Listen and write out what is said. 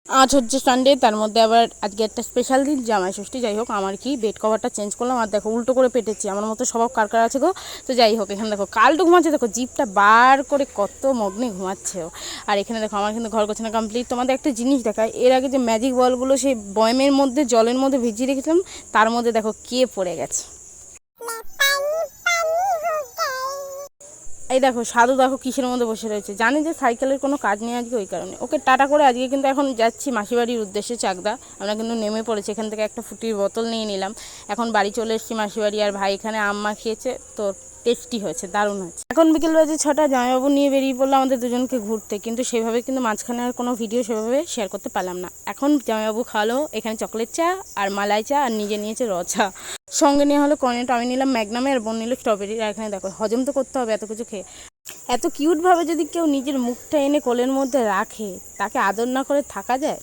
আজ হচ্ছে সানডে, তার মধ্যে আবার আজকে একটা স্পেশাল দিন, জামাই ষষ্ঠী। যাই হোক, আমার কি বেড কভারটা চেঞ্জ করলাম, আর দেখো উল্টো করে পেটেছি, আমার মতো স্বভাব কার কার আছে গো। তো যাই হোক, এখানে দেখো কালটু ঘুমাচ্ছে, দেখো জিপটা বার করে কত মগ্নে ঘুমাচ্ছে ও। আর এখানে দেখো আমার কিন্তু ঘর গোছানো কমপ্লিট। তোমাদের একটা জিনিস দেখায়, এর আগে যে ম্যাজিক বলগুলো সেই বয়মের মধ্যে জলের মধ্যে ভিজিয়ে রেখেছিলাম, তার মধ্যে দেখো কে পড়ে গেছে। এই দেখো সাধু, দেখো কিসের মধ্যে বসে রয়েছে, জানি যে সাইকেলের কোনো কাজ নেই আজকে, ওই কারণে ওকে টাটা করে আজকে কিন্তু এখন যাচ্ছি মাসিবাড়ির উদ্দেশ্যে চাকদা। আমরা কিন্তু নেমে পড়েছি, এখান থেকে একটা ফুটির বোতল নিয়ে নিলাম। এখন বাড়ি চলে এসেছি মাসিবাড়ি, আর ভাই এখানে আম মাখিয়েছে, তো টেস্টি হয়েছে, দারুণ হয়েছে। এখন বিকেল বাজে 6টা, জামাইবাবু নিয়ে বেরিয়ে পড়লো আমাদের দুজনকে ঘুরতে, কিন্তু সেভাবে কিন্তু মাঝখানে আর কোনো ভিডিও সেভাবে শেয়ার করতে পারলাম না। এখন জামাইবাবু খাওয়ালো এখানে চকলেট চা আর মালাই চা, আর নিজে নিয়েছে র চা। সঙ্গে নিয়ে হলো কর্নেট, আমি নিলাম ম্যাগনামে, আর বোন নিল স্ট্রবেরি। আর এখানে দেখো হজম তো করতে হবে এত কিছু খেয়ে। এত কিউটভাবে যদি কেউ নিজের মুখটা এনে কোলের মধ্যে রাখে, তাকে আদর না করে থাকা যায়?